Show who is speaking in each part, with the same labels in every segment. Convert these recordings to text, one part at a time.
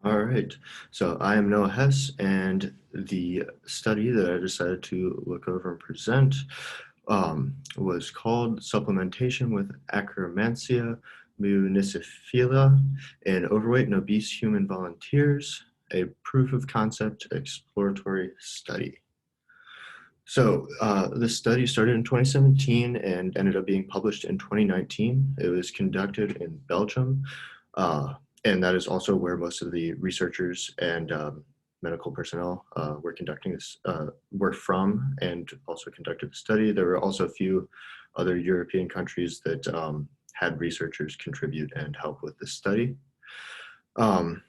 Speaker 1: All right. So I am Noah Hess, and the study that I decided to look over and present was called Supplementation with Akkermansia Muciniphila in overweight and obese human volunteers, a proof of concept exploratory study. So this study started in 2017 and ended up being published in 2019. It was conducted in Belgium, and that is also where most of the researchers and medical personnel were conducting this were from, and also conducted the study. There were also a few other European countries that had researchers contribute and help with this study. Um,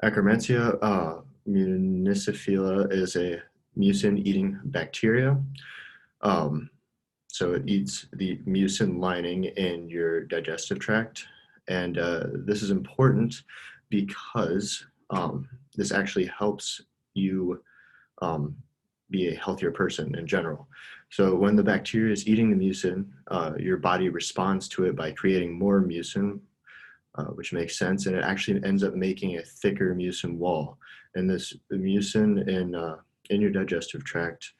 Speaker 1: Akkermansia Muciniphila is a mucin-eating bacteria. Um, so it eats the mucin lining in your digestive tract. And this is important because this actually helps you um, be a healthier person in general. So when the bacteria is eating the mucin, your body responds to it by creating more mucin, which makes sense, and it actually ends up making a thicker mucin wall. And this mucin in your digestive tract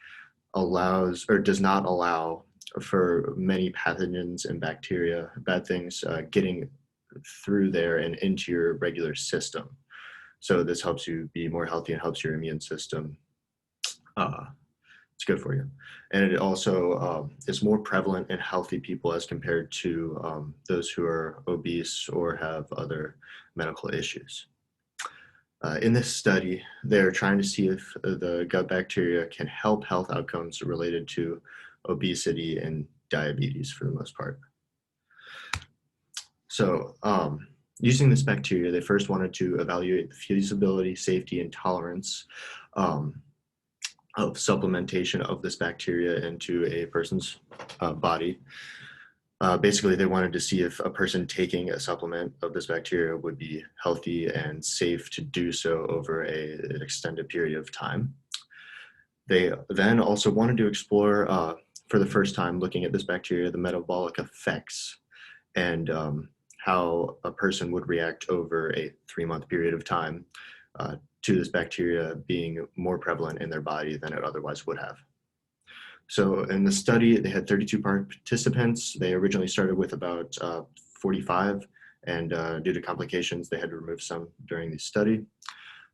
Speaker 1: allows or does not allow for many pathogens and bacteria, bad things, getting through there and into your regular system. So this helps you be more healthy and helps your immune system. Uh, it's good for you. And it also is more prevalent in healthy people as compared to those who are obese or have other medical issues. In this study, they're trying to see if the gut bacteria can help health outcomes related to obesity and diabetes for the most part. So, using this bacteria, they first wanted to evaluate the feasibility, safety, and tolerance um, of supplementation of this bacteria into a person's body. Basically, they wanted to see if a person taking a supplement of this bacteria would be healthy and safe to do so over an extended period of time. They then also wanted to explore, for the first time, looking at this bacteria, the metabolic effects and how a person would react over a 3-month period of time to this bacteria being more prevalent in their body than it otherwise would have. So in the study, they had 32 participants. They originally started with about 45, and due to complications, they had to remove some during the study.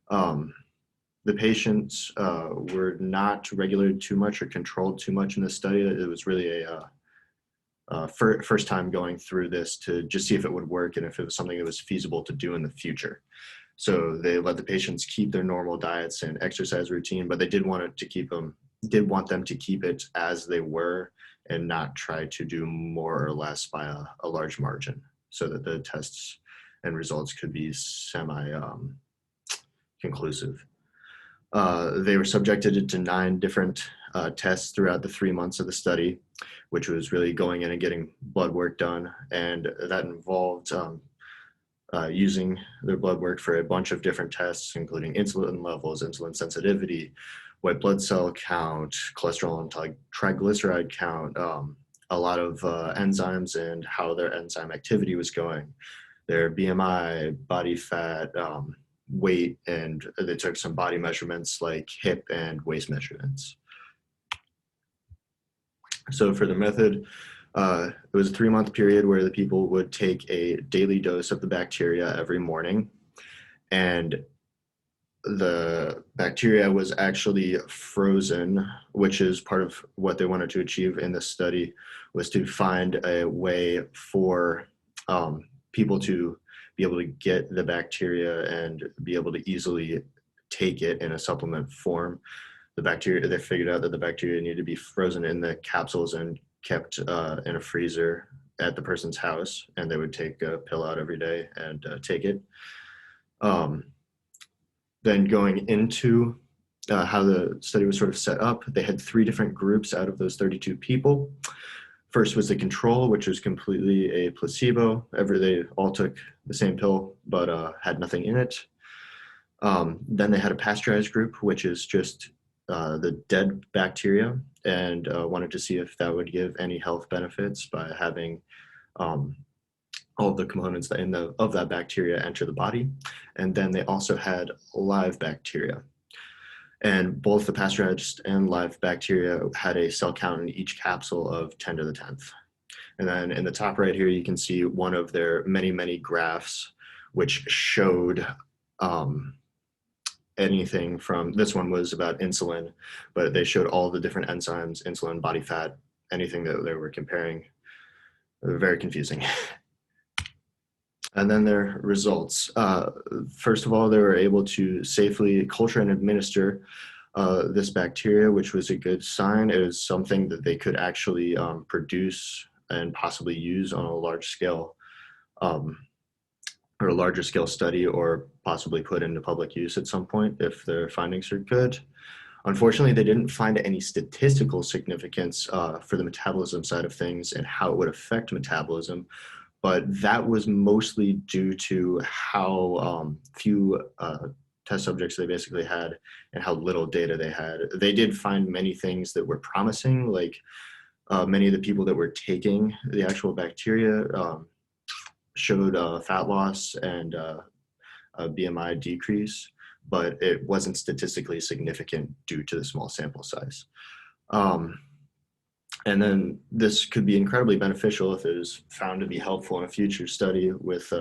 Speaker 1: The patients were not regulated too much or controlled too much in this study. It was really a first time going through this to just see if it would work and if it was something that was feasible to do in the future. So they let the patients keep their normal diets and exercise routine, but they did want them to keep it as they were and not try to do more or less by a large margin, so that the tests and results could be semi conclusive. They were subjected to 9 different tests throughout the 3 months of the study, which was really going in and getting blood work done. And that involved using their blood work for a bunch of different tests, including insulin levels, insulin sensitivity, white blood cell count, cholesterol and triglyceride count, a lot of enzymes and how their enzyme activity was going, their BMI, body fat, weight, and they took some body measurements like hip and waist measurements. So for the method, it was a 3-month period where the people would take a daily dose of the bacteria every morning, and the bacteria was actually frozen, which is part of what they wanted to achieve in this study, was to find a way for people to be able to get the bacteria and be able to easily take it in a supplement form. The bacteria, they figured out that the bacteria needed to be frozen in the capsules and kept in a freezer at the person's house, and they would take a pill out every day and take it. Then going into how the study was sort of set up, they had 3 different groups out of those 32 people. First was the control, which was completely a placebo. They all took the same pill, but had nothing in it. Then they had a pasteurized group, which is just the dead bacteria, and wanted to see if that would give any health benefits by having all of the components that of that bacteria enter the body. And then they also had live bacteria. And both the pasteurized and live bacteria had a cell count in each capsule of 10 to the 10th. And then in the top right here, you can see one of their many, many graphs, which showed anything from, this one was about insulin, but they showed all the different enzymes, insulin, body fat, anything that they were comparing. Very confusing. And then their results. First of all, they were able to safely culture and administer this bacteria, which was a good sign. It was something that they could actually produce and possibly use on a large scale, or a larger scale study, or possibly put into public use at some point if their findings are good. Unfortunately, they didn't find any statistical significance for the metabolism side of things and how it would affect metabolism, but that was mostly due to how few test subjects they basically had and how little data they had. They did find many things that were promising, like many of the people that were taking the actual bacteria showed fat loss and a BMI decrease, but it wasn't statistically significant due to the small sample size. And then this could be incredibly beneficial if it is found to be helpful in a future study with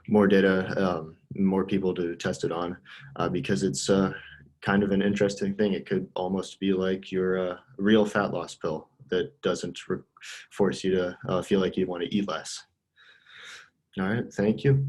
Speaker 1: more data, more people to test it on, because it's kind of an interesting thing. It could almost be like your real fat loss pill that doesn't force you to feel like you want to eat less. All right, thank you.